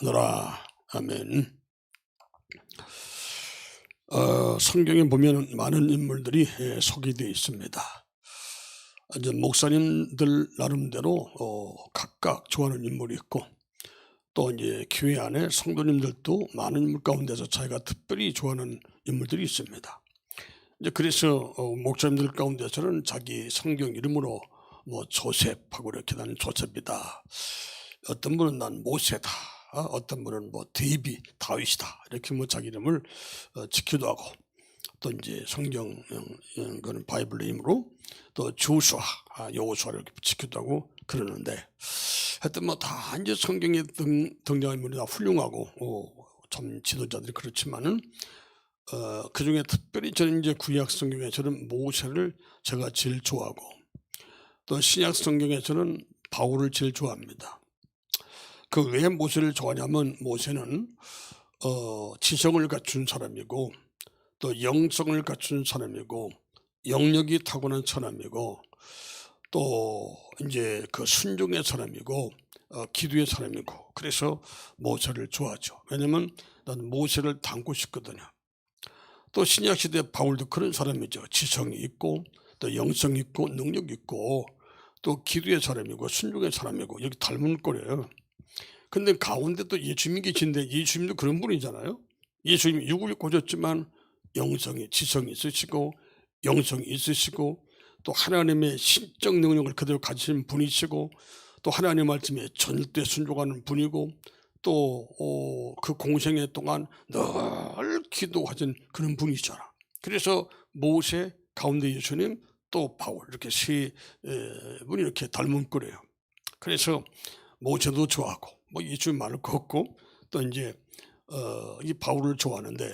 하노라. 아멘. 성경에 보면 많은 인물들이 소개되어 있습니다. 이제 목사님들 나름대로 각각 좋아하는 인물이 있고, 또 이제 교회 안에 성도님들도 많은 인물 가운데서 자기가 특별히 좋아하는 인물들이 있습니다. 이제 그래서 목사님들 가운데서는 자기 성경 이름으로 뭐 조셉하고 이렇게 나는 조셉이다. 어떤 분은 난 모세다. 어떤 분은 뭐 다윗이다. 이렇게 뭐 자기 이름을 지키도 하고, 또 이제 성경 그는 바이블 이름으로 또 조슈아, 여호수아를 이렇게 지키도 하고 그러는데, 하여튼 뭐 다 이제 성경에 등장한 인물이 다 훌륭하고 참 지도자들이 그렇지만은 그 중에 특별히 저는 이제 구약 성경에서는 모세를 제가 제일 좋아하고, 또 신약 성경에서는 바울을 제일 좋아합니다. 그 왜 모세를 좋아하냐면, 모세는 지성을 갖춘 사람이고, 또 영성을 갖춘 사람이고, 영력이 타고난 사람이고, 또 이제 그 순종의 사람이고, 기도의 사람이고, 그래서 모세를 좋아하죠. 왜냐면 나는 모세를 닮고 싶거든요. 또 신약 시대 바울도 그런 사람이죠. 지성이 있고, 또 영성이 있고, 능력이 있고, 또 기도의 사람이고, 순종의 사람이고, 여기 닮은 꼴이에요. 근데 가운데 또 예수님이 계신데, 예수님도 그런 분이잖아요. 예수님이 육을 입고 오셨지만 영성이, 지성이 있으시고, 영성이 있으시고, 또 하나님의 신적 능력을 그대로 가지신 분이시고, 또 하나님의 말씀에 절대 순종하는 분이고, 또 그 공생애 동안 늘 기도하신 그런 분이잖아. 그래서 모세, 가운데 예수님, 또 바울, 이렇게 세 분이 이렇게 닮은 꼴이에요. 그래서 모세도 좋아하고, 뭐 예수님 말을 걷고, 또 이제 이 바울을 좋아하는데,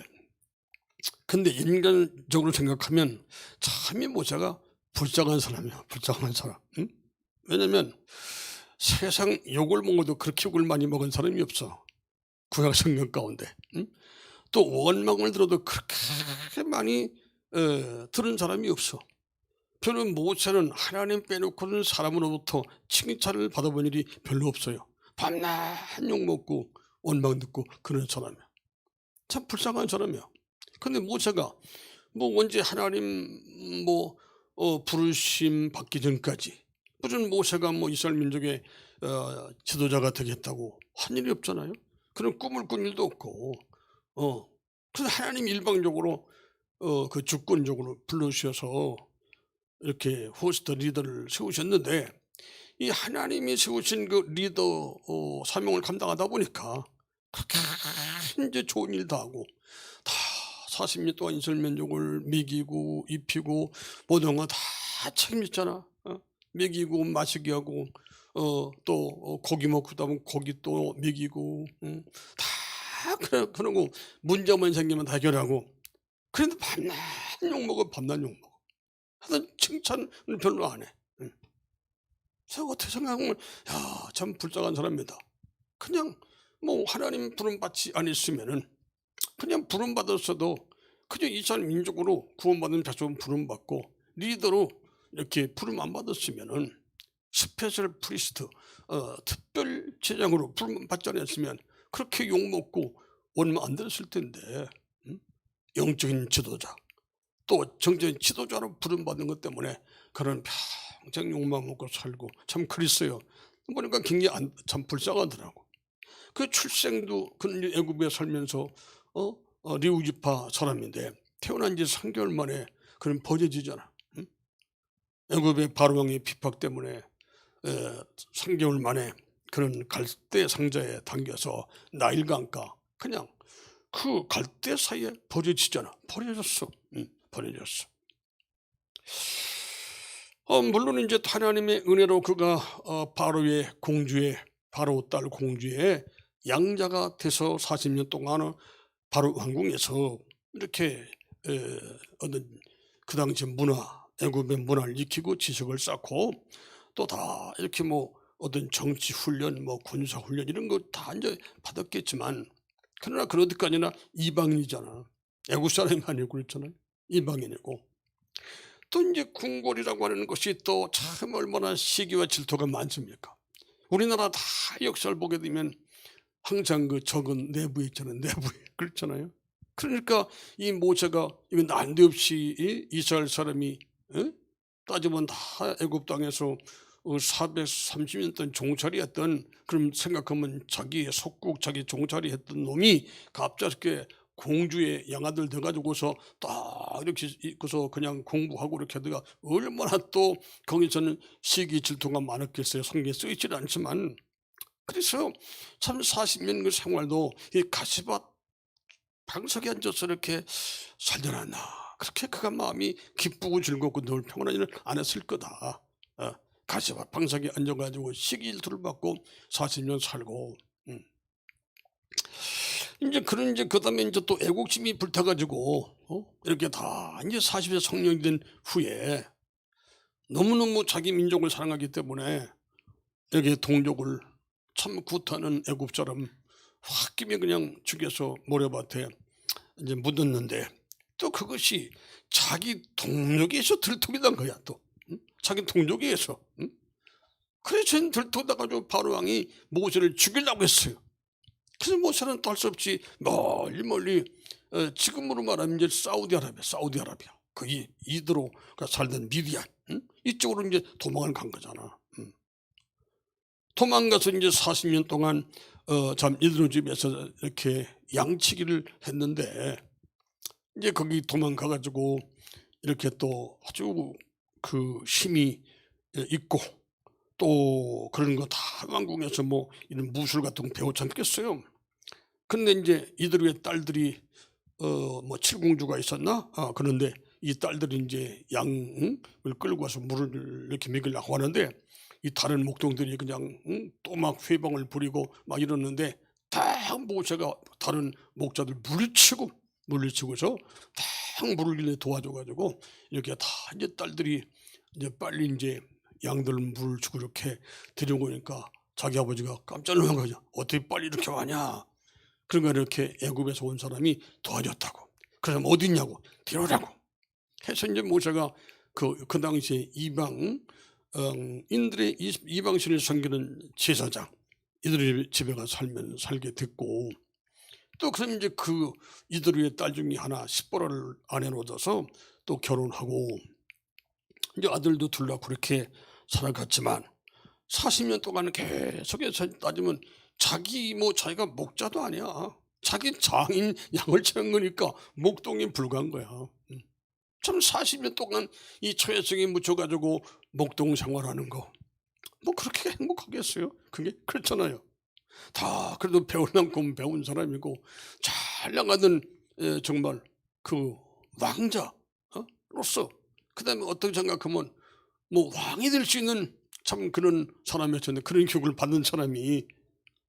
근데 인간적으로 생각하면 참 이 모세가 불쌍한 사람이야. 불쌍한 사람. 응? 왜냐면 세상 욕을 먹어도 그렇게 욕을 많이 먹은 사람이 없어. 구약 성경 가운데. 응? 또 원망을 들어도 그렇게 많이 들은 사람이 없어. 저는 모세는 하나님 빼놓고는 사람으로부터 칭찬을 받아본 일이 별로 없어요. 밤낮 욕먹고 원망 듣고 그런 사람이야. 참 불쌍한 사람이야. 근데 모세가 뭐 언제 하나님 부르심 받기 전까지 무슨 모세가 뭐 이스라엘 민족의 지도자가 되겠다고 한 일이 없잖아요. 그런 꿈을 꾼 일도 없고, 그래서 하나님 일방적으로 그 주권적으로 불러주셔서 이렇게 호스트 리더를 세우셨는데, 이 하나님이 세우신 그 리더 사명을 감당하다 보니까 그렇게 이제 좋은 일도 하고, 다 40년 동안 이스라엘 민족을 먹이고 입히고 모든 거 다 책임졌잖아. 먹이고 마시게 하고, 또 고기 먹고 나면 고기 또 먹이고, 다 그러고 문제만 생기면 다 해결하고. 그런데 밤낮 욕먹어, 밤낮 욕먹어. 하여튼 칭찬을 별로 안 해. 제가 어떻게 생각하면, 야, 참 불쌍한 사람입니다. 그냥 뭐 하나님 부름 받지 않았으면은, 그냥 부름 받았어도 그냥 이스라엘 민족으로 구원받은 자손 부름 받고 리더로 이렇게 부름 안 받았으면은, 스페셜 프리스트, 특별 제장으로 부름 받지 않았으면 그렇게 욕먹고 원망 안 들었을 텐데, 응? 영적인 지도자, 또 정적인 지도자로 부름 받는 것 때문에 그런 평생 욕만 먹고 살고, 참 그랬어요. 보니까 굉장히 참 불쌍하더라고. 그 출생도 그는 애굽에 살면서 리우지파 사람인데 태어난 지 3개월 만에 그런 버려지잖아. 응? 애굽의 바로왕의 핍박 때문에 3개월 만에 그런 갈대 상자에 담겨서 나일강가, 그냥 그 갈대 사이에 버려지잖아. 버려졌어. 버려졌어. 물론 이제 하나님의 은혜로 그가 바로의 공주의, 바로 딸 공주의 양자가 돼서 40년 동안 바로 왕궁에서 이렇게 어떤 그 당시 문화, 애굽의 문화를 익히고 지식을 쌓고, 또 다 이렇게 뭐 어떤 정치 훈련, 뭐 군사 훈련 이런 거 다 이제 받았겠지만, 그러나 그러듯까지나 이방인이잖아. 애국 사람이 아니고 그렇잖아요. 이방인이고. 또 이제 궁궐이라고 하는 것이 또 참 얼마나 시기와 질투가 많습니까? 우리나라 다 역사를 보게 되면 항상 그 적은 내부에 있잖아요. 내부에. 그렇잖아요. 그러니까 이 모세가 이거 난데없이 이스라엘 사람이 따지면 다 애굽 땅에서 430년 동안 종살이했던, 그럼 생각하면 자기의 속국 자기 종살이했던 놈이 갑자기 공주의 양아들 돼가지고서 딱 이렇게 있고서 그냥 공부하고 이렇게 하다가 얼마나 또 거기서는 시기 질투가 많았겠어요. 성경에 쓰이질 않지만. 그래서 참 40년 그 생활도 이 가시밭 방석에 앉아서 이렇게 살려나 그렇게 그가 마음이 기쁘고 즐겁고 늘 평안한 일을 안 했을 거다. 가시밭 방석에 앉아가지고 시기 질투를 받고 40년 살고. 이제 그다음에 이제 또 애국심이 불타가지고 이렇게 다 이제 40세 성령이 된 후에 너무너무 자기 민족을 사랑하기 때문에 이렇게 동족을 참 구타하는 애국처럼 홧김에 그냥 죽여서 모래밭에 이제 묻었는데, 또 그것이 자기 동족에서 들통이란 거야. 또 자기 동족에서. 그래서 들통나가지고 바로 왕이 모세를 죽이려고 했어요. 그래서 모세는 또 할 수 없이 멀리 지금으로 말하면 이제 사우디아라비아 거기 이드로가 살던 미디안 이쪽으로 이제 도망을 간 거잖아. 도망가서 이제 40년 동안 참 이드로 집에서 이렇게 양치기를 했는데, 이제 거기 도망가가지고 이렇게 또 아주 그 힘이 있고 또 그런 거 다 왕궁에서 뭐 이런 무술 같은 거 배우지 않겠어요. 근데 이제 이드로의 딸들이 뭐 칠공주가 있었나? 그런데 이 딸들이 이제 양을 끌고 와서 물을 이렇게 먹이려고 하는데, 이 다른 목동들이 그냥 또 막 회방을 부리고 막 이러는데, 딱 모세가 다른 목자들 물리치고서 딱 물을 도와줘가지고 이렇게 다 이제 딸들이 이제 빨리 이제 양들 물을 주고 이렇게 데려오니까 자기 아버지가 깜짝 놀란 거죠. 어떻게 빨리 이렇게 와냐? 그러니까 이렇게 애굽에서 온 사람이 도와줬다고. 그래서 어디 있냐고 데려오라고 해서 이제 모세가 그 당시에 인들의 이방신을 섬기는 제사장 이들의 집에 가서 살게 됐고, 또 그럼 이제 그 이드로의 딸 중에 하나 십보라를 아내로 얻어서 또 결혼하고 이제 아들도 둘 낳고 그렇게 살아갔지만, 40년 동안 계속해서 따지면 자기가 목자도 아니야. 자기 장인 양을 치는 거니까 목동에 불과한 거야. 참 40년 동안 이 처해성에 묻혀가지고 목동 생활하는 거 뭐 그렇게 행복하겠어요? 그게 그렇잖아요. 다 그래도 배울 만큼 배운 사람이고 잘 나가던 정말 그 왕자로서, 그다음에 어떻게 생각하면 뭐 왕이 될 수 있는 참 그런 사람이었는데, 그런 교육을 받는 사람이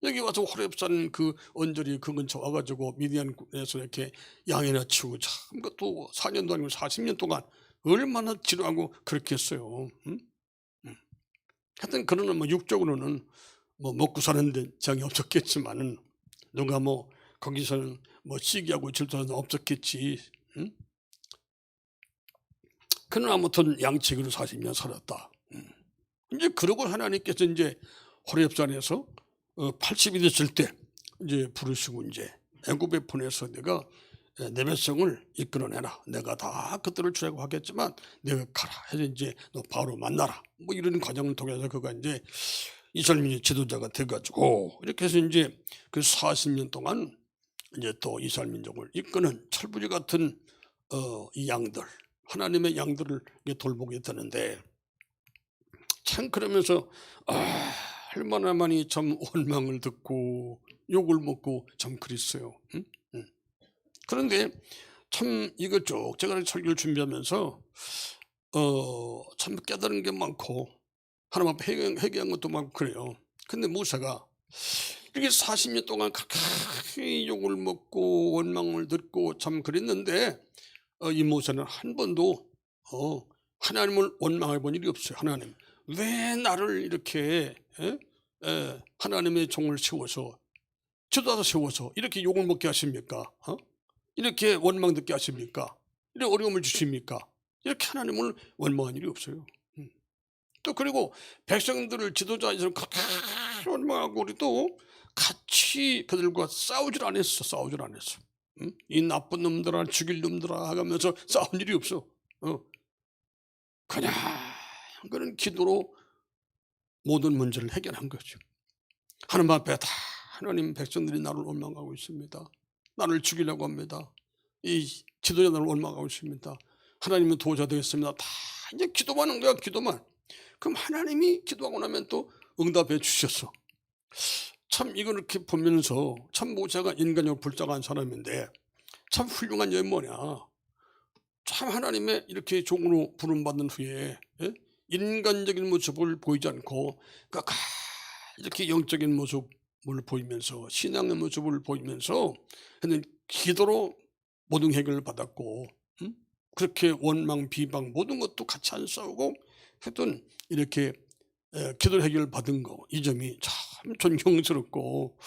여기 와서 호렙산 그 언저리 그 근처 와가지고 미디안에서 이렇게 양이나 치우고 참 그것도 4년도 아니고 40년 동안 얼마나 지루하고 그렇게 했어요. 하여튼 그러나 뭐 육적으로는 뭐 먹고 사는 데 장이 없었겠지만은, 누가 뭐 거기서는 뭐 시기하고 질투는 없었겠지. 그는 아무튼 양치기로 40년 살았다. 이제 그러고 하나님께서 이제 호렙산에서 80이 됐을 때 이제 부르시고 이제 애굽에 보내서 내가 내 백성을 이끌어내라. 내가 다 그들을 주라고 하겠지만 내가 가라 해서 이제 너 바로 만나라. 뭐 이런 과정을 통해서 그가 이제 이스라엘 지도자가 돼가지고 이렇게 해서 이제 그 40년 동안 이제 또 이스라엘 민족을 이끄는 철부지 같은 이 양들, 하나님의 양들을 돌보게 되는데, 참 그러면서 얼마나 많이 참 원망을 듣고 욕을 먹고 참 그랬어요. 그런데 참 이거 쭉 제가 설교를 준비하면서 참 깨달은 게 많고 하나님 앞에 회개한 것도 많고 그래요. 근데 모세가 이렇게 40년 동안 가까이 욕을 먹고 원망을 듣고 참 그랬는데, 이 모세는 한 번도 하나님을 원망해 본 일이 없어요. 하나님 왜 나를 이렇게 하나님의 종을 세워서 지도자 세워서 이렇게 욕을 먹게 하십니까? 이렇게 원망 듣게 하십니까? 이렇게 어려움을 주십니까? 이렇게 하나님을 원망한 일이 없어요. 또 그리고 백성들을 지도자에서 가까이 원망하고, 우리 또 같이 그들과 싸우질 않았어. 응? 이 나쁜 놈들아, 죽일 놈들아 하면서 싸운 일이 없어. 그냥 그런 기도로 모든 문제를 해결한 거죠. 하나님 앞에 다 하나님 백성들이 나를 원망하고 있습니다. 나를 죽이려고 합니다. 이 지도자 나를 원망하고 있습니다. 하나님은 도우셔야 되겠습니다. 다 이제 기도만 한 거야, 기도만. 그럼 하나님이 기도하고 나면 또 응답해 주셨어. 참 이거 이렇게 보면서 참 모세가 인간적으로 불쌍한 사람인데 참 훌륭한 점이 뭐냐. 참 하나님의 이렇게 종으로 부름받는 후에 인간적인 모습을 보이지 않고 그러니까 이렇게 영적인 모습을 보이면서 신앙의 모습을 보이면서 하는 기도로 모든 해결을 받았고 그렇게 원망 비방 모든 것도 같이 안 싸우고 하여튼 이렇게 기도 해결을 받은 거 이 점이 참 존경스럽고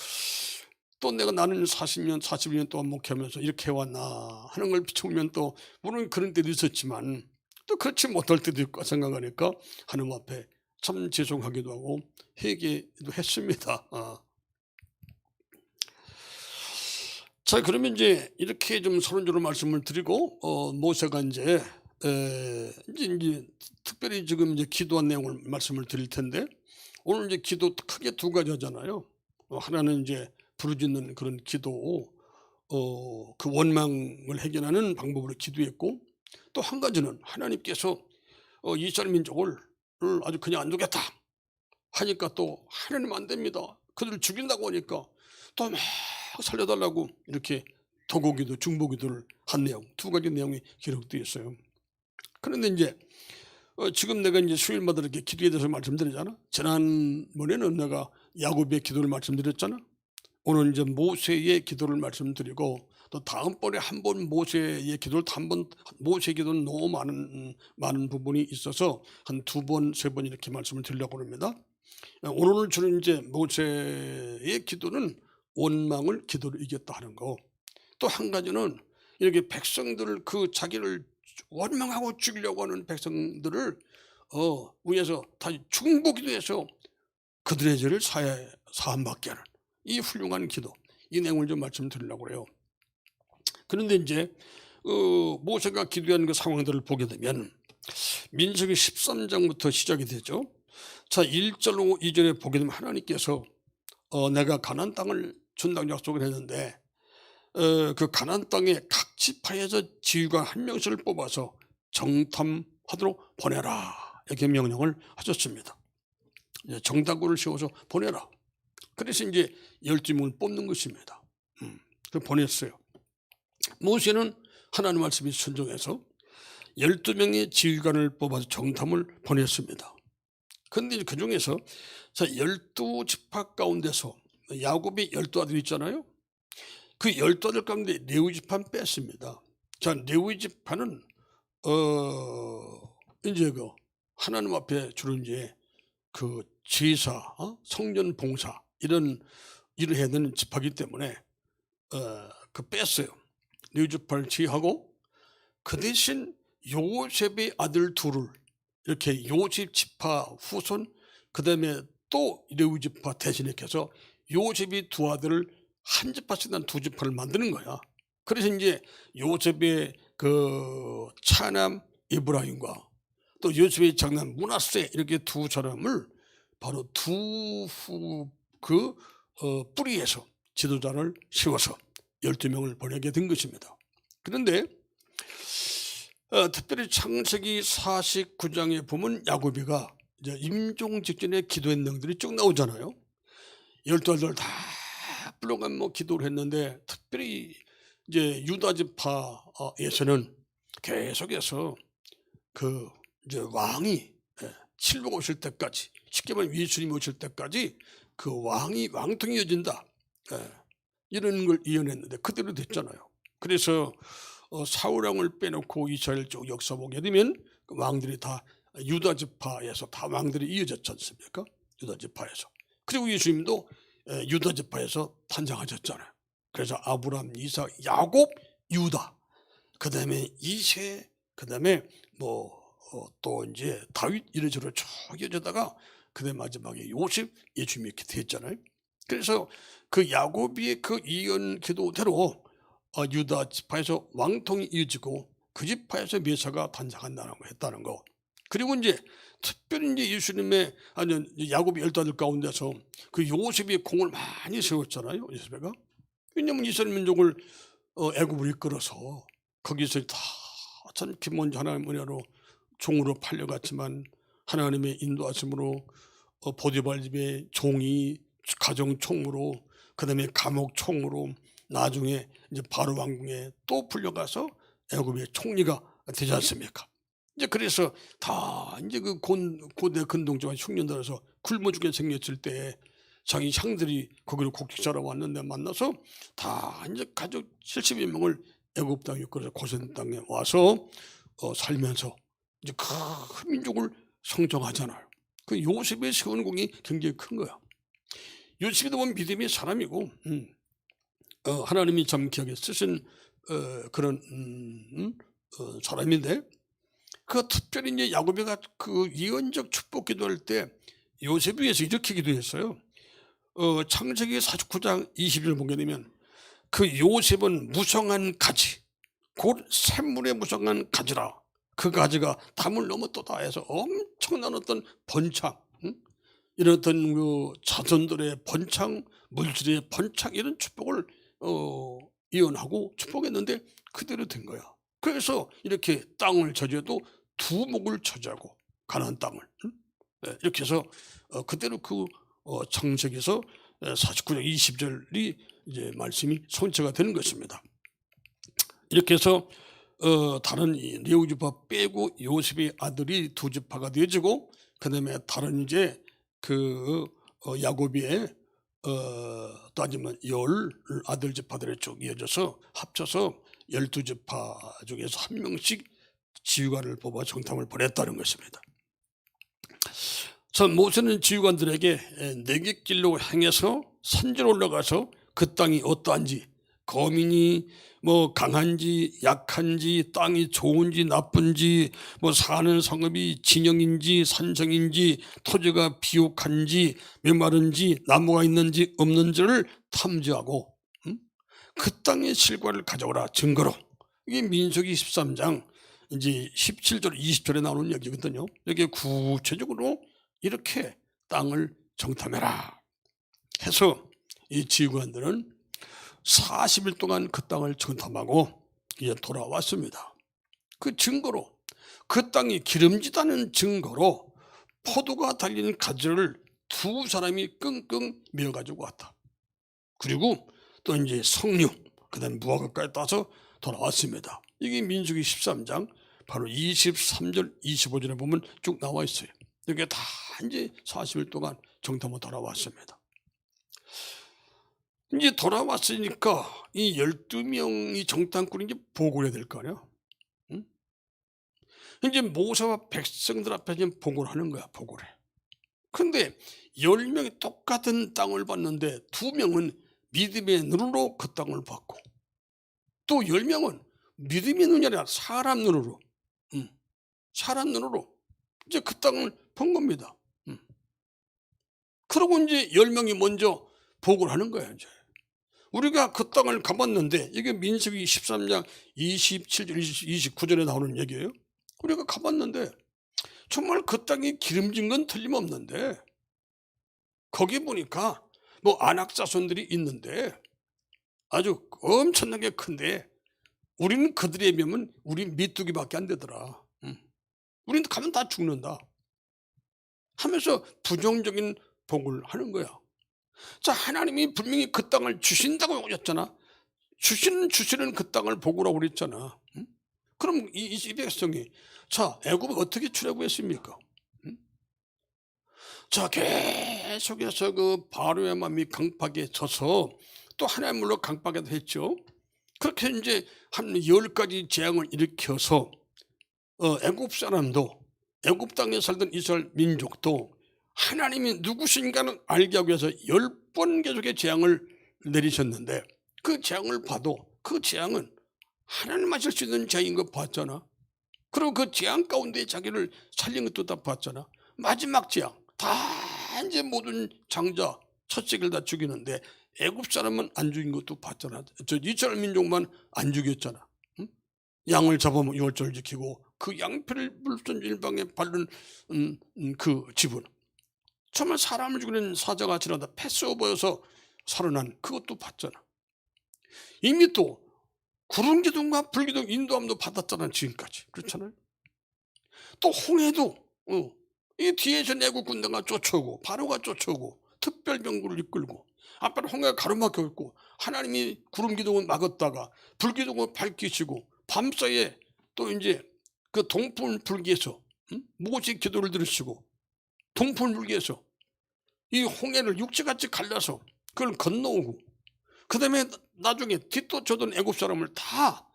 또 내가 나는 40년 41년 동안 목회하면서 이렇게 해왔나 하는 걸 비춰보면 또 물론 그런 때도 있었지만 또 그렇지 못할 때도 있고 생각하니까 하나님 앞에 참 죄송하기도 하고 회개도 했습니다. 자, 그러면 이제 이렇게 좀 서론적으로 말씀을 드리고 모세가 이제 특별히 지금 이제 기도한 내용을 말씀을 드릴 텐데 오늘 이제 기도 크게 두 가지 하잖아요. 하나는 이제 부르짖는 그런 기도, 그 원망을 해결하는 방법으로 기도했고 또 한 가지는 하나님께서 이스라엘 민족을 아주 그냥 안 두겠다 하니까 또 하나님 안 됩니다. 그들을 죽인다고 하니까 또 막 살려달라고 이렇게 도고기도 중보기도를 한 내용 두 가지 내용이 기록되어 있어요. 그런데 이제 지금 내가 이제 수요일마다 이렇게 기도에 대해서 말씀드리잖아. 지난번에는 내가 야곱의 기도를 말씀드렸잖아. 오늘 이제 모세의 기도를 말씀드리고 또 다음번에 한 번 모세의 기도를 한 번 모세 기도는 너무 많은 부분이 있어서 한 두 번, 세 번 이렇게 말씀을 드리려고 합니다. 오늘 주는 이제 모세의 기도는 원망을 기도로 이겼다 하는 거. 또 한 가지는 이렇게 백성들을 그 자기를 원망하고 죽이려고 하는 백성들을 위해서 다 중보기도해서 그들의 죄를 사함받게 하는 이 훌륭한 기도 이 내용을 좀 말씀드리려고 해요. 그런데 이제 모세가 기도한 그 상황들을 보게 되면 민수기 13장부터 시작이 되죠. 자 1절로 2절에 보게 되면 하나님께서 내가 가나안 땅을 준다고 약속을 했는데 그 가나안 땅의 각 지파에서 지휘관 한 명씩을 뽑아서 정탐하도록 보내라 이렇게 명령을 하셨습니다. 정탐꾼을 세워서 보내라. 그래서 이제 12명을 뽑는 것입니다. 그 보냈어요. 모세는 하나님 말씀에 순종해서 12명의 지휘관을 뽑아서 정탐을 보냈습니다. 그런데 그 중에서 12지파 가운데서 야곱이 12아들이 있잖아요. 그 12아들 가운데 레위 지파는 뺐습니다. 자, 레위 지파는 이제 그 하나님 앞에 주로 이제 그 제사, 성전 봉사 이런 일을 해야 되는 지파이기 때문에 그 뺐어요. 레위 지파를 제하고 그 대신 요셉의 아들 둘을 이렇게 요셉 지파 후손 그다음에 또 레위 지파 대신해서 요셉이 두 아들을 한 지파씩 난 두 지파를 만드는 거야. 그래서 이제 요셉의 그 차남 에브라임과 또 요셉의 장남 므낫세 이렇게 두 사람을 바로 뿌리에서 지도자를 세워서 12명을 보내게 된 것입니다. 그런데 특별히 창세기 49장에 보면 야곱이가 이제 임종 직전에 기도한 내용들이 쭉 나오잖아요. 12아들 다 불러간 기도를 했는데 특별히 이제 유다 지파에서는 계속해서 그 이제 왕이 칠복 오실 때까지 쉽게 말하면 예수님 오실 때까지 그 왕통이 이어진다 이런 걸 예언했는데 그대로 됐잖아요. 그래서 사울왕을 빼놓고 이스라엘 쪽 역사 보게 되면 그 왕들이 다 유다 지파에서 다 왕들이 이어졌지 않습니까? 유다 지파에서. 그리고 예수님도 유다 지파에서 탄생하셨잖아요. 그래서 아브라함, 이삭, 야곱, 유다, 그 다음에 이세, 그 다음에 또 이제 다윗 이런 식으로 쭉 이어지다가 그 다음에 마지막에 요셉, 예수님이 이렇게 됐잖아요. 그래서 그 야곱의 그 이언 기도대로 유다 지파에서 왕통이 이어지고 그 지파에서 메시아가 탄생한다는 거 했다는 거. 그리고 이제 특별히 이제 예수님의 야곱의 12아들 가운데서 그 요셉의 공을 많이 세웠잖아요. 요셉이가. 왜냐하면 이스라엘 민족을 애굽으로 이끌어서 거기서 다 참 기본지 하나님의 은혜로 종으로 팔려갔지만 하나님의 인도하심으로 보디발 집의 종이 가정 총무로, 그다음에 감옥 총무로, 나중에 이제 바로 왕궁에 또 풀려가서 애굽의 총리가 되지 않습니까? 이제 그래서 다 이제 그 고대 근동지와 흉년들에서 굶어 죽게 생겼을 때 자기 형들이 거기로 곡식사러 왔는데 만나서 다 이제 가족 70여 명을 애굽 땅에 이끌어서 고센 땅에 와서 살면서 이제 큰 민족을 성장하잖아요. 그 요셉의 세운 공이 굉장히 큰 거야. 요셉이 보면 믿음의 사람이고 하나님이 참 기억에 쓰신 그런 사람인데, 그 특별히 이제 야곱이가 그 예언적 축복 기도할 때 요셉을 위해서 이렇게 기도했어요. 창세기 49장 20절 보게 되면 그 요셉은 무성한 가지, 곧 샘물에 무성한 가지라. 그 가지가 담을 넘었도다 해서 엄청난 어떤 번창, 이런 어떤 그 자손들의 번창, 물질의 번창, 이런 축복을 예언하고 축복했는데 그대로 된 거야. 그래서 이렇게 땅을 저지해도 두 목을 차지하고 가나안 땅을 이렇게 해서 그대로 그 창세기에서 49장 20절이 이제 말씀이 성취가 되는 것입니다. 이렇게 해서 다른 레위 지파 빼고 요셉의 아들이 두 지파가 되어지고, 그다음에 다른 이제 그 야곱의 따지면 10 아들 지파들에 쭉 이어져서 합쳐서 12지파 중에서 한 명씩 지휘관을 뽑아 정탐을 보냈다는 것입니다. 참 모세는 지휘관들에게 내게 길로 향해서 산지로 올라가서 그 땅이 어떠한지, 거민이 뭐 강한지 약한지, 땅이 좋은지 나쁜지, 뭐 사는 성읍이 진영인지 산성인지, 토지가 비옥한지 메마른지, 나무가 있는지 없는지를 탐지하고 그 땅의 실과를 가져오라, 증거로. 이게 민수기 13장 이제 17절 20절에 나오는 얘기거든요. 여기에 구체적으로 이렇게 땅을 정탐해라 해서 이 지휘관들은 40일 동안 그 땅을 정탐하고 이제 돌아왔습니다. 그 증거로, 그 땅이 기름지다는 증거로 포도가 달린 가지를 두 사람이 끙끙 메어가지고 왔다. 그리고 또 이제 석류, 그 다음에 무화과까지 따서 돌아왔습니다. 이게 민수기 13장 바로 23절 25절에 보면 쭉 나와 있어요. 이게 다 이제 40일 동안 정탐을 돌아왔습니다. 이제 돌아왔으니까 이 12명이 정탐꾼이 이제 보고를 해야 될 거 아니야. 응? 이제 모세와 백성들 앞에 이제 보고를 하는 거야, 보고를. 근데 10명이 똑같은 땅을 봤는데 2명은 믿음의 눈으로 그 땅을 봤고, 또 10명은 믿음의 눈이 아니라 사람 눈으로, 사람 눈으로 이제 그 땅을 본 겁니다. 그러고 이제 10명이 먼저 보고를 하는 거야. 이제 우리가 그 땅을 가봤는데, 이게 민수기 13장 27절 29절에 나오는 얘기예요. 우리가 가봤는데 정말 그 땅이 기름진 건 틀림없는데, 거기 보니까 뭐 안악자손들이 있는데 아주 엄청나게 큰데 우리는 그들에 비하면 우리 메뚜기밖에 안 되더라. 우리는 가면 다 죽는다 하면서 부정적인 보고를 하는 거야. 자, 하나님이 분명히 그 땅을 주신다고 하셨잖아. 주시는 그 땅을 보고라고 그랬잖아. 그럼 이 백성이 자, 애굽을 어떻게 출애굽했습니까? 자, 계속해서 그 바로의 마음이 강팍에 져서 또 하나님으로 강팍에도 했죠. 그렇게 이제 한 10가지 재앙을 일으켜서 애굽 사람도, 애굽 땅에 살던 이스라엘 민족도 하나님이 누구신가는 알게 하기 위해서 10번 계속의 재앙을 내리셨는데, 그 재앙을 봐도 그 재앙은 하나님 하실 수 있는 재앙인 거 봤잖아. 그리고 그 재앙 가운데 자기를 살린 것도 다 봤잖아. 마지막 재앙 다 이제 모든 장자 첫째를 다 죽이는데 애굽 사람은 안 죽인 것도 봤잖아. 저 이스라엘 민족만 안 죽였잖아. 응? 양을 잡으면 유월절 지키고 그 양피를 물선 일방에 바른 그 집은 정말 사람을 죽이는 사자가 지나다 패스오버여서 살아난 그것도 봤잖아. 이미 또 구름기둥과 불기둥 인도함도 받았잖아. 지금까지 그렇잖아요. 또 홍해도 이 뒤에서 내국 군대가 쫓아오고 바로가 쫓아오고 특별병구를 이끌고 앞에는 홍해가 가로막혀 있고 하나님이 구름기둥을 막았다가 불기둥을 밝히시고 밤사이에 또 이제 그 동풍 불기에서 모세 기도를 들으시고 동풍 불기에서 이 홍해를 육지같이 갈라서 그걸 건너오고 그 다음에 나중에 뒤또 젖은 애굽 사람을 다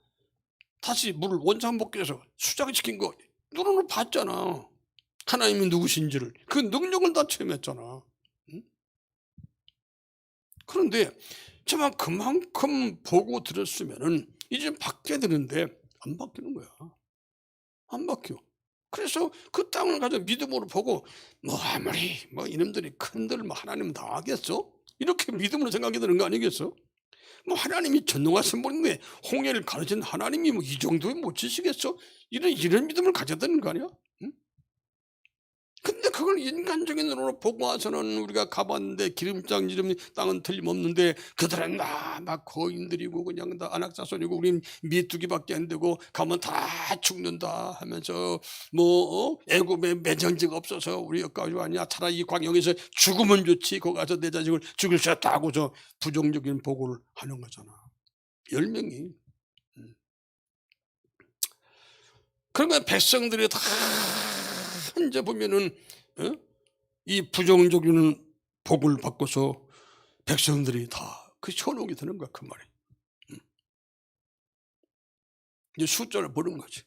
다시 물을 원상복귀해서 수장시킨 거 눈으로 봤잖아. 하나님이 누구신지를 그 능력을 다 체험했잖아. 응? 그런데 정말 그만큼 보고 들었으면은 이제 바뀌어야 되는데 안 바뀌는 거야. 안 바뀌어. 그래서 그 땅을 가져 믿음으로 보고 뭐 아무리 뭐 이놈들이 큰들 뭐 하나님은 다 하겠어? 이렇게 믿음으로 생각이 드는 거 아니겠어? 뭐 하나님이 전능하신 분인데 홍해를 가르친 하나님이 뭐 이 정도에 못 지시겠어? 이런 믿음을 가져야 되는 거 아니야? 응? 근데 그걸 인간적인 눈으로 보고 와서는 우리가 가봤는데 기름장 이름 땅은 틀림없는데 그들은 다 막 거인들이고 그냥 다 안악자손이고 우린 메뚜기밖에 안 되고 가면 다 죽는다 하면서 뭐 애굽에 매장지가 없어서 우리 여기까지 아니야 차라리 이 광역에서 죽으면 좋지 거기 가서 내 자식을 죽일 수 없다 하고 저 부정적인 보고를 하는 거잖아. 10명이. 그러니까 백성들이 다 이제 보면은 이 부정적인 복을 받고서 백성들이 다 그 현혹이 되는 거야 그 말이. 이제 숫자를 보는 거지.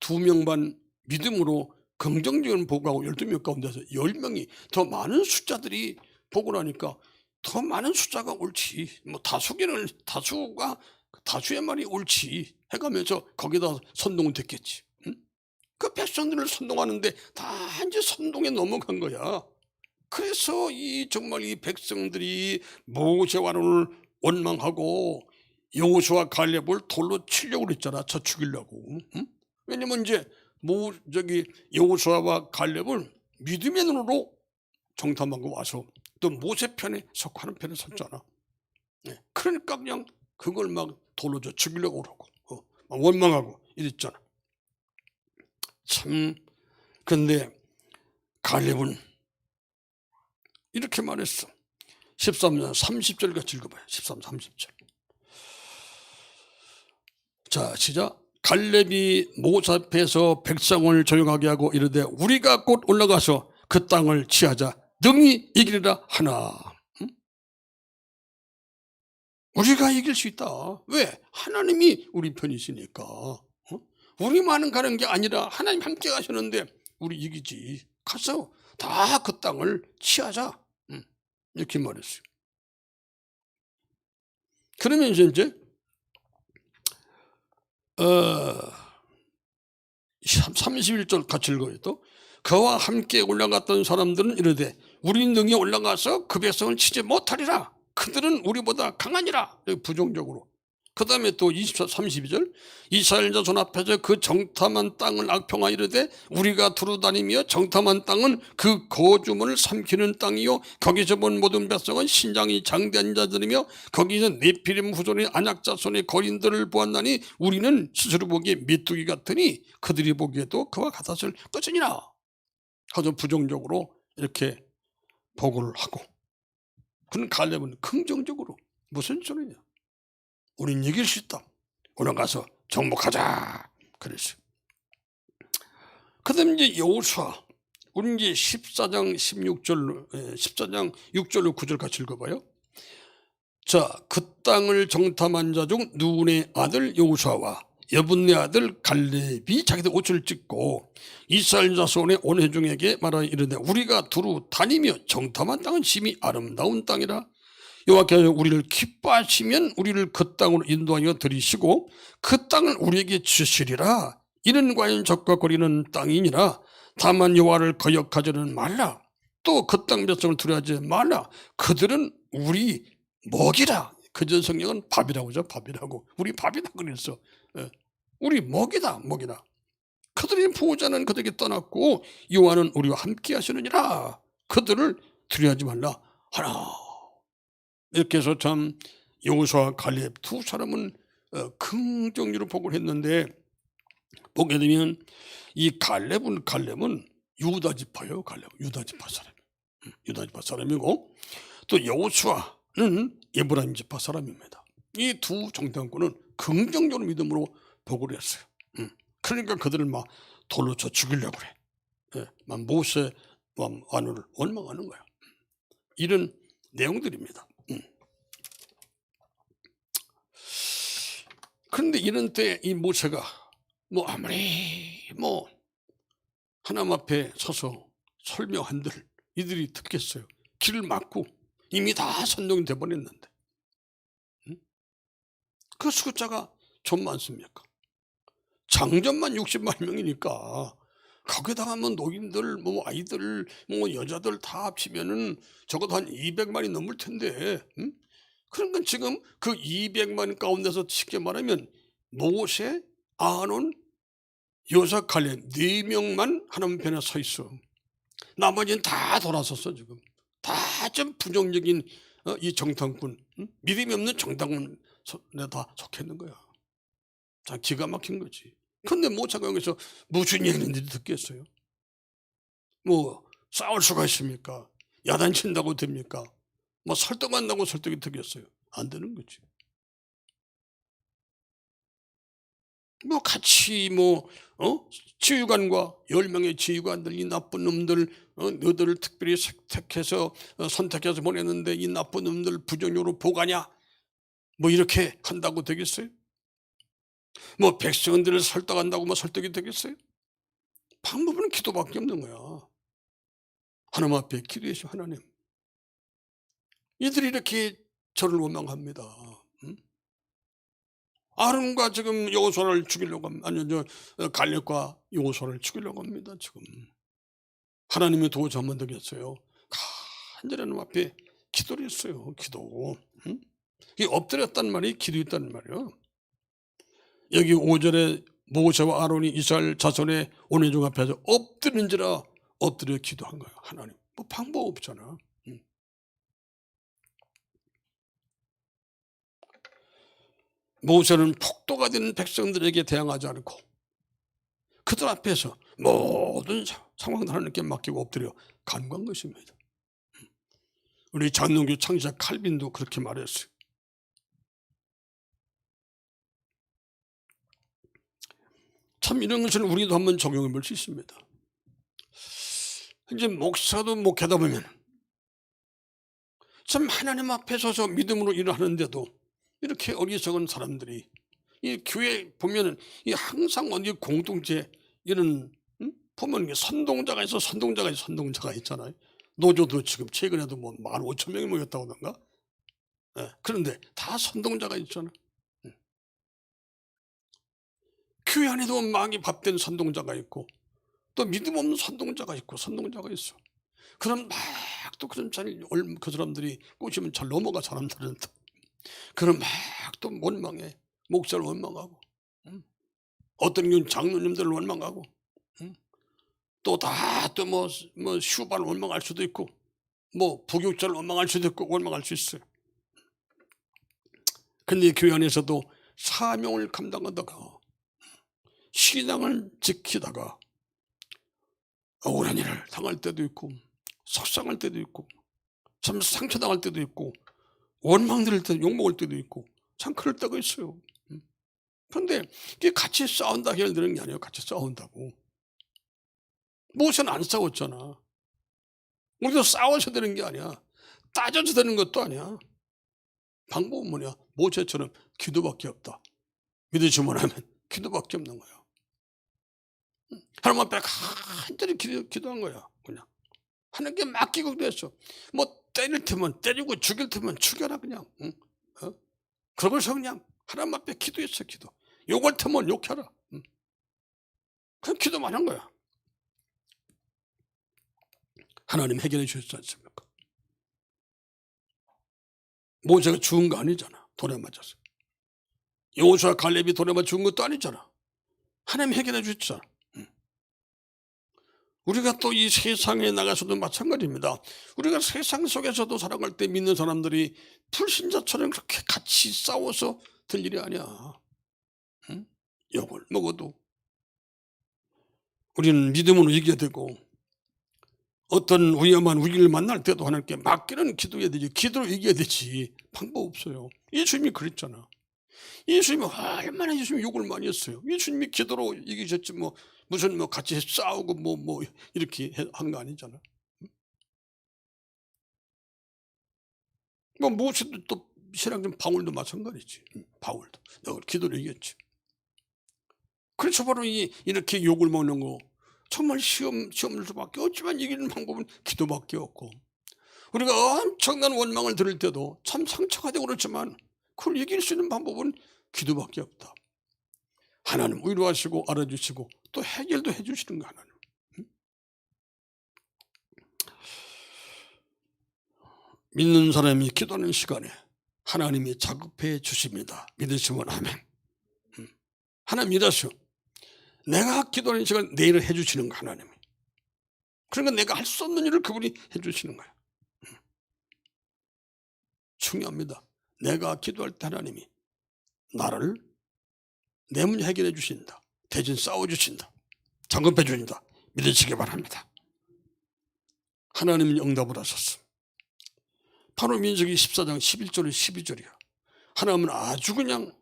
2명만 믿음으로 긍정적인 복하고 12명 가운데서 10명이 더 많은 숫자들이 복을 하니까 더 많은 숫자가 옳지. 뭐 다수가 다수의 말이 옳지 해가면서 거기다 선동은 됐겠지. 그 백성들을 선동하는데 다 이제 선동에 넘어간 거야. 그래서 정말 이 백성들이 모세와 아론을 원망하고 여호수아 갈렙을 돌로 치려고 그랬잖아. 저 죽이려고. 왜냐면 이제 여호수아와 갈렙을 믿음의 눈으로 정탐하고 와서 또 모세 편에 속하는 편에 섰잖아. 그러니까 그냥 그걸 막 돌로 죽이려고 그러고 막 원망하고 이랬잖아. 참 근데 갈렙은 이렇게 말했어. 13년 30절 같이 읽어봐요. 13, 30절. 자 시작. 갈렙이 모세 앞에서 백성을 조용하게 하고 이르되 우리가 곧 올라가서 그 땅을 취하자 능히 이기리라 하나. 우리가 이길 수 있다. 왜? 하나님이 우리 편이시니까. 우리만은 가는 게 아니라 하나님 함께 가시는데 우리 이기지. 가서 다 그 땅을 취하자. 이렇게 말했어요. 그러면 이제 31절 같이 읽어요. 또 그와 함께 올라갔던 사람들은 이르되 우리 능히 올라가서 그 백성을 치지 못하리라. 그들은 우리보다 강하니라. 부정적으로. 그 다음에 또 32절 이스라엘 자손 앞에서 그 정탐한 땅을 악평하 이르되 우리가 두루다니며 정탐한 땅은 그 거주문을 삼키는 땅이요 거기서 본 모든 백성은 신장이 장대한 자들이며 거기서 네피림 후손의 안악자손의 거인들을 보았나니 우리는 스스로 보기에 메뚜기 같으니 그들이 보기에도 그와 같았을 것이니라. 아주 부정적으로 이렇게 보고를 하고 그는 갈렙은 긍정적으로 무슨 소리냐. 우린 이길 수 있다. 올라가서 정복하자. 그랬어요. 그 다음에 이제 여호수아. 우리 이제 14장 6절로 9절 같이 읽어봐요. 자, 그 땅을 정탐한 자 중 눈의 아들 여호수아와 여분네 아들 갈렙이 자기들 옷을 찢고 이스라엘 자손의 온 회중에게 말하여 이르되 우리가 두루 다니며 정탐한 땅은 심히 아름다운 땅이라. 여호와께서 우리를 기뻐하시면 우리를 그 땅으로 인도하여 들이시고 그 땅을 우리에게 주시리라. 이는 과연 적과 거리는 땅이니라. 다만 여호와를 거역하지는 말라. 또 그 땅 백성을 두려워하지 말라. 그들은 우리 먹이라. 그전 성경은 밥이라고 하죠. 밥이라고. 우리 밥이다 그랬어. 예. 우리 먹이다. 먹이다. 그들의 보호자는 그들에게 떠났고 여호와는 우리와 함께 하시느니라. 그들을 두려워하지 말라 하라. 이렇게 해서 참 여호수아와 갈렙 두 사람은 긍정적으로 보고를 했는데, 보게 되면 이 갈렙은 유다 지파예요. 갈렙 유다 지파 사람, 유다 지파 사람이고, 또 여호수아는 에브라임 지파 사람입니다. 이 두 정탐꾼은 긍정적으로 믿음으로 보고를 했어요. 그러니까 그들을 막 돌로 쳐 죽이려고 그래. 예, 막 모세 왕을 원망하는 거야. 이런 내용들입니다. 그런데 이런 때 이 모세가 아무리 하나님 앞에 서서 설명한들 이들이 듣겠어요. 길을 막고 이미 다 선동이 돼버렸는데, 그 숫자가 좀 많습니까? 장전만 60만 명이니까 거기다가 노인들 아이들 여자들 다 합치면은 적어도 한 200만이 넘을 텐데, 그러니까 지금 그 200만 가운데서 쉽게 말하면 모세, 아론, 여호수아, 갈렙 4명만 하나님 편에 서 있어. 나머지는 다 돌아섰어. 지금 다 좀 부정적인 이 정탐꾼, 믿음이 없는 정탐꾼에 다 속했는 거야. 자, 기가 막힌 거지. 근데 모세가 여기서 무슨 얘기인지 듣겠어요? 싸울 수가 있습니까? 야단친다고 됩니까? 설득한다고 설득이 되겠어요? 안 되는 거지. 같이 지휘관과 10명의 지휘관들, 이 나쁜 놈들, 너희들을 특별히 선택해서 보냈는데 이 나쁜 놈들 부정적으로 보가냐? 이렇게 한다고 되겠어요? 백성들을 설득한다고 설득이 되겠어요? 방법은 기도밖에 없는 거야. 하나님 앞에 기도해서, 하나님, 이들이 이렇게 저를 원망합니다. 아론과 지금 여호수아를 죽이려고 합니다. 아니요, 갈렙과 여호수아를 죽이려고 합니다. 지금 하나님이 도저히 안 되겠어요. 간절히 하나님 앞에 기도를 했어요. 기도. 이 엎드렸단 말이 기도했다는 말이에요. 여기 5절에 모세와 아론이 이스라엘 자손의 온회중 앞에서 엎드린지라 엎드려 기도한 거예요. 하나님, 방법 없잖아. 모세는 폭도가 된 백성들에게 대항하지 않고 그들 앞에서 모든 상황을 하나님께 맡기고 엎드려 간구한 것입니다. 우리 장로교 창시자 칼빈도 그렇게 말했어요. 참 이런 것을 우리도 한번 적용해 볼 수 있습니다. 이제 목사도 목회다 보면 참 하나님 앞에 서서 믿음으로 일을 하는데도 이렇게 어리석은 사람들이, 이 교회 보면은 항상 어디 공동체 이런 보면 선동자가 있잖아요. 노조도 지금 최근에도 15,000명이 모였다고 하던가. 그런데 다 선동자가 있잖아. 교회 안에도 마귀 밥된 선동자가 있고 또 믿음 없는 선동자가 있어. 그럼 또 그런 그 사람들이 꼬시면 잘 넘어가, 사람들은. 그럼 또 원망해. 목사를 원망하고, 어떤 경우는 장로님들을 원망하고, 또 슈바를 원망할 수도 있고, 부교육자를 원망할 수도 있고, 원망할 수 있어요. 근데 교회 안에서도 사명을 감당하다가 신앙을 지키다가 억울한 일을 당할 때도 있고, 속상할 때도 있고, 참 상처당할 때도 있고, 원망될 때 욕먹을 때도 있고, 참 그럴 때가 있어요. 그런데 이게 같이 싸운다 해결되는 게 아니에요. 같이 싸운다고. 모세는 안 싸웠잖아. 우리도 싸워서 되는 게 아니야. 따져서 되는 것도 아니야. 방법은 뭐냐? 모세처럼 기도밖에 없다. 믿으시면 하면 기도밖에 없는 거야. 하나님 앞에 간절히 기도한 거야. 그냥 하나님께 맡기고 그랬어. 때릴 테면 때리고 죽일 테면 죽여라 그냥. 그러고서 그냥 하나님 앞에 기도했어. 기도. 욕할 테면 욕해라. 그냥 기도만 한 거야. 하나님 해결해 주셨지 않습니까? 모세가 죽은 거 아니잖아. 돌에 맞아서. 여호수아 갈렙이 돌에 맞아 죽은 것도 아니잖아. 하나님 해결해 주셨잖아. 우리가 또 이 세상에 나가서도 마찬가지입니다. 우리가 세상 속에서도 살아갈 때 믿는 사람들이 불신자처럼 그렇게 같이 싸워서 될 일이 아니야. 응? 욕을 먹어도 우리는 믿음으로 이겨야 되고, 어떤 위험한 위기를 만날 때도 하나님께 맡기는 기도해야 되지. 기도로 이겨야 되지. 방법 없어요. 예수님이 그랬잖아. 예수님이 얼마나 예수님이 욕을 많이 했어요. 예수님이 기도로 이기셨지 무슨 같이 싸우고 이렇게 한 거 아니잖아. 모세도 또 신앙적 바울도 마찬가지지. 바울도 내가 기도로 이겼지. 그래서 바로 이렇게 욕을 먹는 거 정말 시험을 수밖에 없지만 이기는 방법은 기도밖에 없고, 우리가 엄청난 원망을 들을 때도 참 상처가 되고 그렇지만 그걸 이길 수 있는 방법은 기도밖에 없다. 하나님 위로하시고 알아주시고 또 해결도 해주시는 거 하나님. 믿는 사람이 기도하는 시간에 하나님이 작업해 주십니다. 믿으시면 아멘. 하나님 믿으시오. 내가 기도하는 시간 내일을 해주시는 거 하나님이. 그러니까 내가 할 수 없는 일을 그분이 해주시는 거야. 중요합니다. 내가 기도할 때 하나님이 나를 내 문제 해결해 주신다. 대신 싸워주신다. 작업해 주신다. 믿으시기 바랍니다. 하나님은 응답을 하셨어. 바로 민수기 14장 11절 12절이야. 하나님은 아주 그냥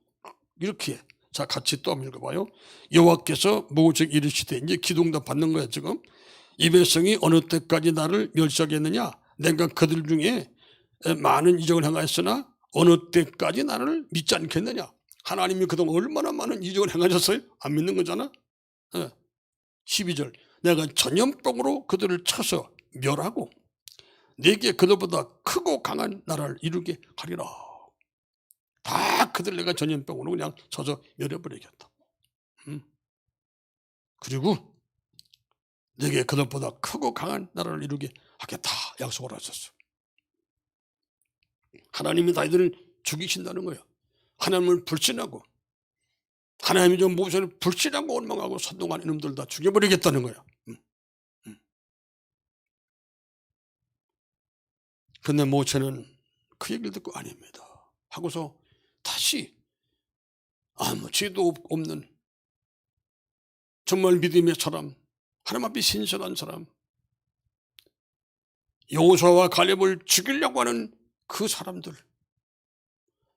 이렇게, 자 같이 또 한번 읽어봐요. 여호와께서 모세에게 이르시되, 이제 기도응답 받는 거야 지금. 이 백성이 어느 때까지 나를 멸시하겠느냐? 내가 그들 중에 많은 이적을 행하였으나 어느 때까지 나를 믿지 않겠느냐? 하나님이 그동안 얼마나 많은 이적을 행하셨어요? 안 믿는 거잖아. 12절 내가 전염병으로 그들을 쳐서 멸하고 내게 그들보다 크고 강한 나라를 이루게 하리라. 다 그들 내가 전염병으로 그냥 쳐서 멸해버리겠다. 그리고 내게 그들보다 크고 강한 나라를 이루게 하겠다 약속을 하셨어. 하나님이 너희들을 죽이신다는 거예요. 하나님을 불신하고, 하나님이 좀 모세를 불신하고 원망하고 선동한 이놈들 다 죽여버리겠다는 거야. 그런데 모세는 그 얘기를 듣고 아닙니다 하고서 다시 아무 죄도 없는 정말 믿음의 사람, 하나님 앞에 신실한 사람, 여호수아와 갈렙을 죽이려고 하는 그 사람들,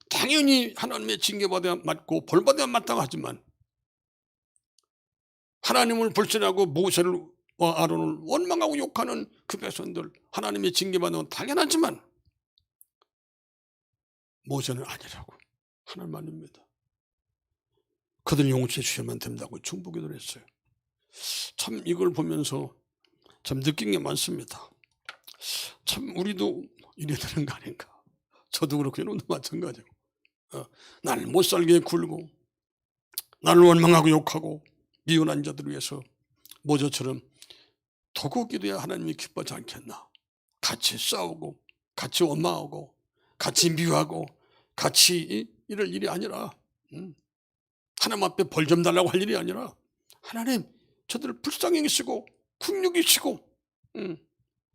당연히 하나님의 징계받아야 맞고 벌받아야 마땅하지만 하나님을 불신하고 모세와 아론을 원망하고 욕하는 그 백성들, 하나님의 징계받는 건 당연하지만 모세는 아니라고. 하나님 아닙니다. 그들 용서해 주시면 된다고 중보기도를 했어요. 참 이걸 보면서 참 느낀 게 많습니다. 참 우리도 이래야 되는 거 아닌가. 저도 그렇고 이놈도 마찬가지고, 나를 못 살게 굴고 나를 원망하고 욕하고 미워한 자들을 위해서 모세처럼 도구 기도야 하나님이 기뻐하지 않겠나. 같이 싸우고 같이 원망하고 같이 미워하고 같이 이럴 일이 아니라, 하나님 앞에 벌 좀 달라고 할 일이 아니라, 하나님 저들을 불쌍히 여기시고 국률이 시고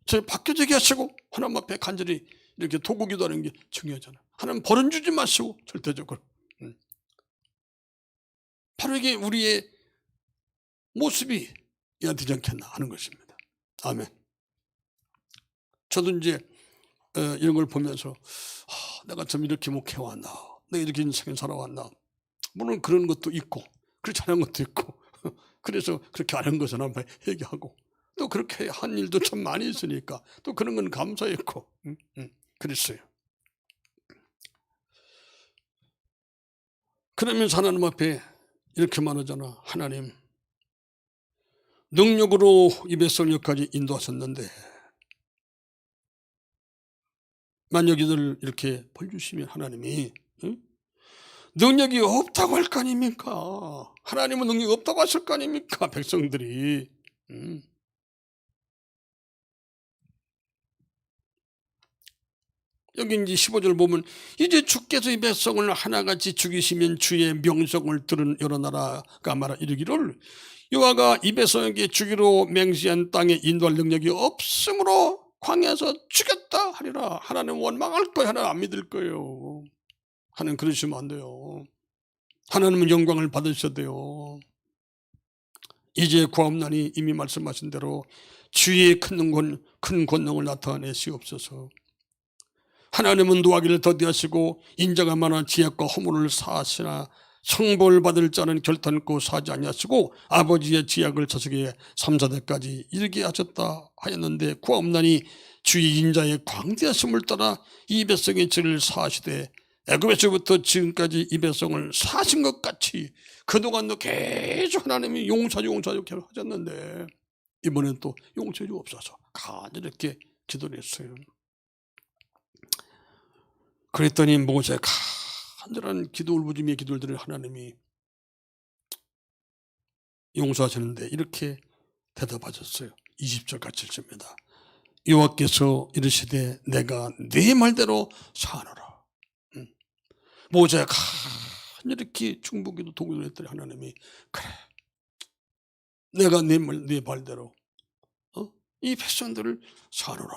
저 바뀌어지게 하시고 하나님 앞에 간절히 이렇게 도구 기도하는 게 중요하잖아. 하나님 벌은 주지 마시고 절대적으로. 바로 이게 우리의 모습이 해야 되지 않겠나 하는 것입니다. 아멘. 저도 이제 이런 걸 보면서 내가 참 이렇게 목해왔나, 내가 이렇게 인생을 살아왔나. 물론 그런 것도 있고 그렇지 않은 것도 있고 그래서 그렇게 안 한 것은 한번 얘기하고, 또 그렇게 한 일도 참 많이 있으니까 또 그런 건 감사했고 그랬어요. 그러면서 하나님 앞에 이렇게 말하잖아. 하나님 능력으로 이 백성을 여기까지 인도하셨는데 만약 이들을 이렇게 벌 주시면 하나님이 능력이 없다고 할 거 아닙니까? 하나님은 능력이 없다고 하실 거 아닙니까? 백성들이. 여기 이제 15절 보면 이제 주께서 이 백성을 하나같이 죽이시면 주의 명성을 들은 여러 나라가 말하 이르기를 여호와가 이 백성에게 주기로 맹세한 땅에 인도할 능력이 없으므로 광야에서 죽였다 하리라. 하나님 원망할 거예요. 하나님 안 믿을 거예요. 하나님 그러시면 안 돼요. 하나님은 영광을 받으셔야 돼요. 이제 구하옵나니 이미 말씀하신 대로 주의 큰 권능을 나타내시옵소서. 하나님은 노하기를 더디하시고 인자가 많아 지약과 허물을 사하시나 형벌 받을 자는 결단코 사지 아니하시고 아버지의 지약을 자식에게 3, 4대까지 이르게 하셨다 하였는데 구하옵나니 주의 인자의 광대하심을 따라 이 백성의 죄를 사하시되 애굽에서부터 지금까지 이 백성을 사신 것 같이 그동안도 계속 하나님이 용서하고 계속 하셨는데 이번엔 또 용서해 주옵소서 간절히 이렇게 기도를 했어요. 그랬더니 모세가 간절한 기도 울부짖음의 기도를 들은 하나님이 용서하시는데 이렇게 대답하셨어요. 20절 같이 읽습니다. 여호와께서 이르시되 내가 네 말대로 사하노라. 모세가 간절히 이렇게 중보기도 도구를 했더니 하나님이 그래 내가 네 말대로 이 백성들을 사하노라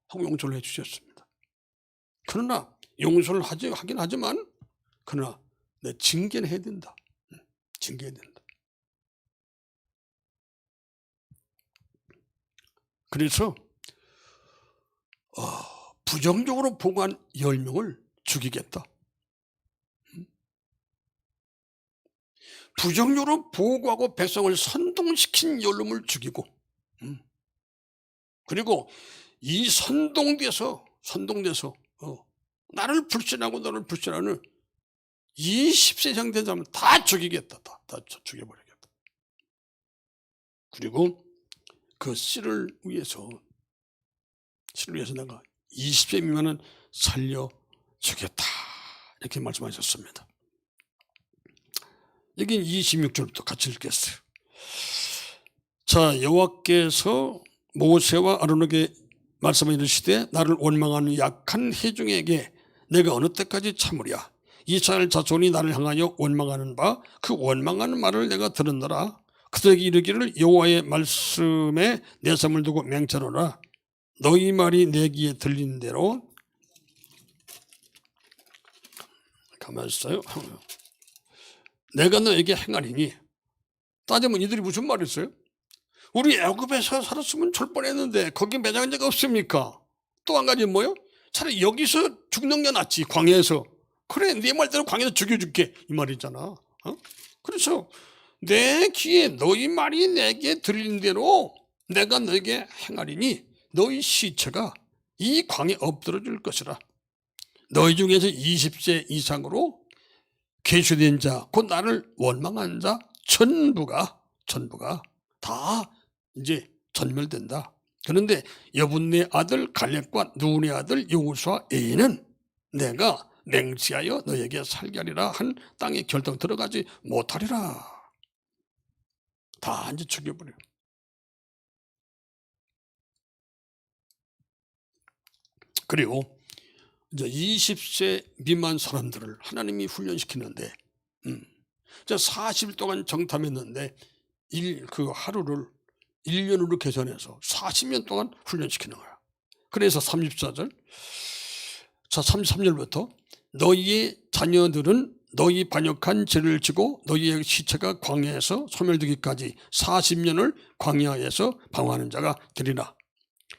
하고 용서를 해 주셨습니다. 그러나 용서를 하긴 하지만 그러나 내 징계는 해야 된다. 징계해야 된다. 그래서 부정적으로 보고한 10명을 죽이겠다. 부정적으로 보고하고 백성을 선동시킨 10놈을 죽이고 그리고 이 선동돼서 나를 불신하고 너를 불신하는 20세 이상 된 사람은 다 죽이겠다. 다 죽여버리겠다. 그리고 그 씨를 위해서 내가 20세 미만은 살려주겠다. 이렇게 말씀하셨습니다. 여기 26절부터 같이 읽겠어요. 자, 여호와께서 모세와 아론에게 말씀을 이르시되 나를 원망하는 약한 회중에게 내가 어느 때까지 참으랴. 이스라엘 자손이 나를 향하여 원망하는 바 그 원망하는 말을 내가 들었노라. 그들에게 이르기를 여호와의 말씀에 내 삶을 두고 맹세하노라. 너희 말이 내 귀에 들리는 대로 가만히 있어요. 내가 너에게 행하리니. 따지면 이들이 무슨 말을 했어요? 우리 애굽에서 살았으면 절 뻔했는데 거기 매장한 적 없습니까? 또 한 가지 뭐요? 차라리 여기서 죽는 게 낫지. 광야에서. 그래 네 말대로 광야에서 죽여줄게 이 말이잖아. 그래서 내 귀에 너희 말이 내게 들리는 대로 내가 너에게 행하리니 너희 시체가 이 광에 엎드러질 것이라. 너희 중에서 20세 이상으로 계수된 자 곧 나를 원망한 자 전부가 다 이제 전멸된다. 그런데 여분네 아들 갈렙과 눈의 아들 여호수아 애는 내가 맹세하여 너에게 살게 하리라 한 땅에 결정 들어가지 못하리라. 다 이제 죽여버려. 그리고 이제 20세 미만 사람들을 하나님이 훈련시키는데 40일 동안 정탐했는데 그 하루를 1년으로 계산해서 40년 동안 훈련시키는 거야. 그래서 34절, 자 33절부터 너희의 자녀들은 너희 반역한 죄를 지고 너희의 시체가 광야에서 소멸되기까지 40년을 광야에서 방황하는 자가 되리라.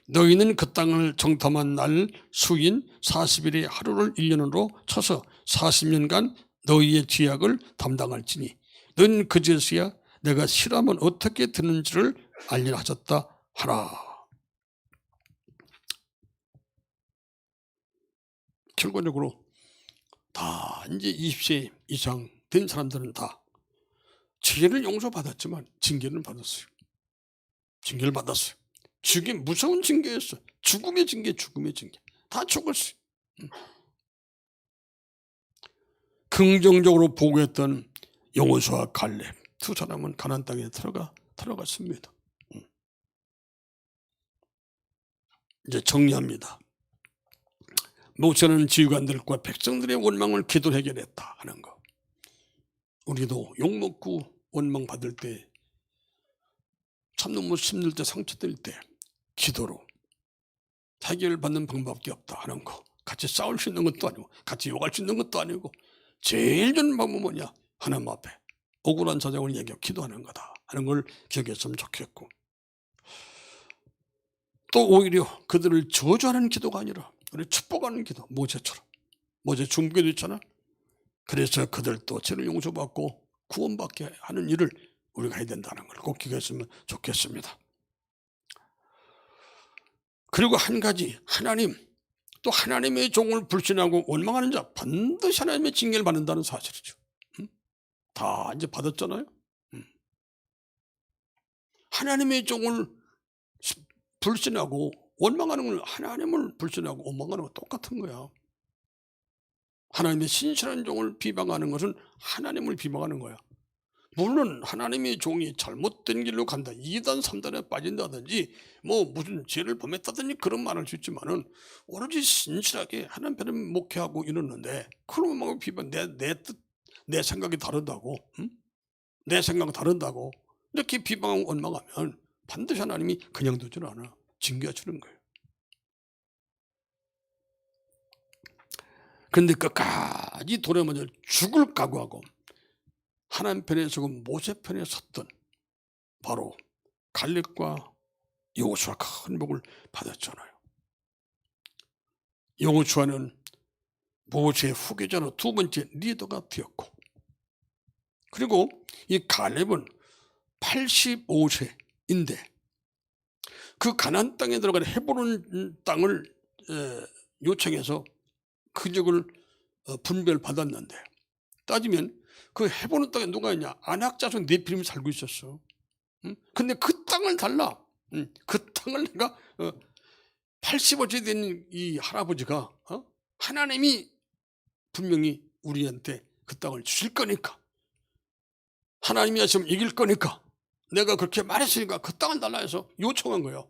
너희는 그 땅을 정탐한 날 수인 40일의 하루를 1년으로 쳐서 40년간 너희의 죄악을 담당할지니 너희는 그제서야 내가 싫어하면 어떻게 되는지를 알리라 하셨다 하라. 결과적으로 다 이제 20세 이상 된 사람들은 다 죄를 용서받았지만 징계는 받았어요. 징계를 받았어요. 죽이 무서운 징계였어. 죽음의 징계. 다 죽었어요. 긍정적으로 보고했던 여호수아 갈렙 두 사람은 가나안 땅에 들어갔습니다. 이제 정리합니다. 목사는 지휘관들과 백성들의 원망을 기도로 해결했다 하는 거. 우리도 욕먹고 원망 받을 때, 참 너무 힘들 때, 상처될 때 기도로 해결받는 방법밖에 없다 하는 거. 같이 싸울 수 있는 것도 아니고 같이 욕할 수 있는 것도 아니고 제일 좋은 방법은 뭐냐? 하나님 앞에 억울한 사정을 얘기하고 기도하는 거다 하는 걸 기억했으면 좋겠고, 또 오히려 그들을 저주하는 기도가 아니라 우리 축복하는 기도, 모세처럼. 모세 중보기도 있잖아. 그래서 그들도 죄를 용서받고 구원받게 하는 일을 우리가 해야 된다는 걸 꼭 기억했으면 좋겠습니다. 그리고 한 가지, 하나님, 또 하나님의 종을 불신하고 원망하는 자 반드시 하나님의 징계를 받는다는 사실이죠. 다 이제 받았잖아요. 하나님의 종을 불신하고 원망하는 건 하나님을 불신하고 원망하는 건 똑같은 거야. 하나님의 신실한 종을 비방하는 것은 하나님을 비방하는 거야. 물론 하나님의 종이 잘못된 길로 간다, 2단 3단에 빠진다든지 뭐 무슨 죄를 범했다든지 그런 말을 할 수 있지만은 오로지 신실하게 하나님 편에 목회하고 이러는데 그런 막 비방, 내 생각이 다르다고, 내 생각이 다른다고 이렇게 비방하고 원망하면 반드시 하나님이 그냥 두질 않아. 징계하시는 거예요. 그런데 끝까지 도래마저 죽을 각오하고 하나님 편에 서고 모세 편에 섰던 바로 갈렙과 여호수아가 큰 복을 받았잖아요. 여호수아는 모세의 후계자로 두 번째 리더가 되었고, 그리고 이 갈렙은 85세인데 그 가나안 땅에 들어가는 헤브론 땅을 요청해서 그 지역을 분별받았는데, 따지면 그 헤브론 땅에 누가 있냐? 아낙 자손 네피림이 살고 있었어. 근데 그 땅을 달라. 그 땅을 내가 85세 된 이 할아버지가 하나님이 분명히 우리한테 그 땅을 주실 거니까, 하나님이 하시면 이길 거니까 내가 그렇게 말했으니까 그 땅을 달라 해서 요청한 거예요.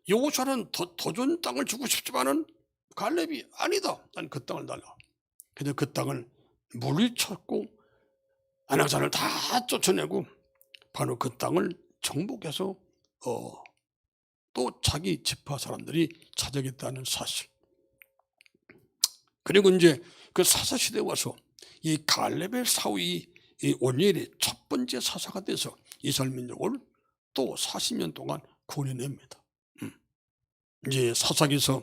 여호수아는 더 좋은 땅을 주고 싶지만은 갈렙이 아니다, 난 그 땅을 달라. 그래서 그 땅을 물리쳤고 아낙산을 다 쫓아내고 바로 그 땅을 정복해서 또 자기 지파 사람들이 차지하겠다는 사실. 그리고 이제 그 사사 시대에 와서 이 갈렙의 사위 이 온니엘이 첫 번째 사사가 돼서 이스라엘 민족을 또 40년 동안 구원해냅니다. 이제 사사기서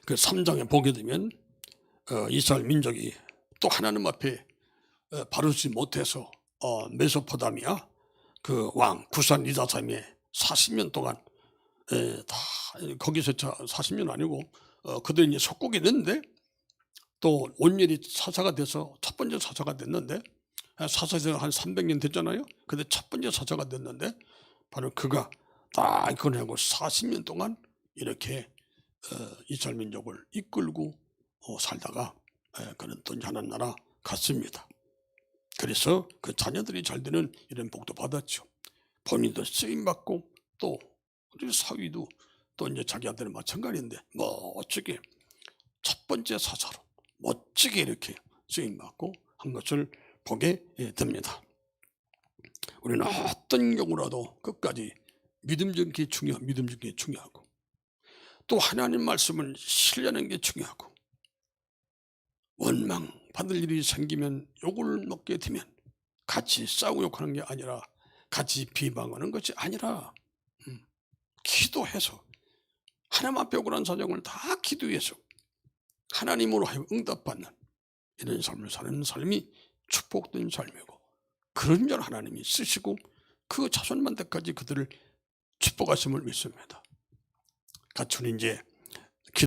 그 3장에 보게 되면 이스라엘 민족이 또 하나님 앞에 바르지 못해서 메소포타미아 그 왕 구산 리다삼에 40년 동안 다 거기서 40년 아니고 그들이 이제 속국이 됐는데, 또 온니엘이 사사가 돼서 첫 번째 사사가 됐는데, 사사에서 한 300년 됐잖아요. 근데 첫 번째 사사가 됐는데 바로 그가 딱 그걸 하고 40년 동안 이렇게 이스라엘 민족을 이끌고 살다가 그는 또 하나님 나라 갔습니다. 그래서 그 자녀들이 잘 되는 이런 복도 받았죠. 본인도 쓰임받고 또 우리 사위도 또 이제 자기 아들은 마찬가지인데 멋지게 첫 번째 사사로 멋지게 이렇게 쓰임받고 한 것을 보게 됩니다. 우리는 어떤 경우라도 끝까지 믿음적인 게 중요하고 또 하나님 말씀을 신뢰하는 게 중요하고, 원망 받을 일이 생기면 욕을 먹게 되면 같이 싸우고 욕하는 게 아니라, 같이 비방하는 것이 아니라 기도해서 하나님 앞에 억울한 사정을 다 기도해서 하나님으로 하여 응답받는 이런 삶을 사는 삶이 축복된 삶이고, 그런 줄 하나님이 쓰시고 그 자손만 때까지 그들을 축복하심을 믿습니다. 같이 이제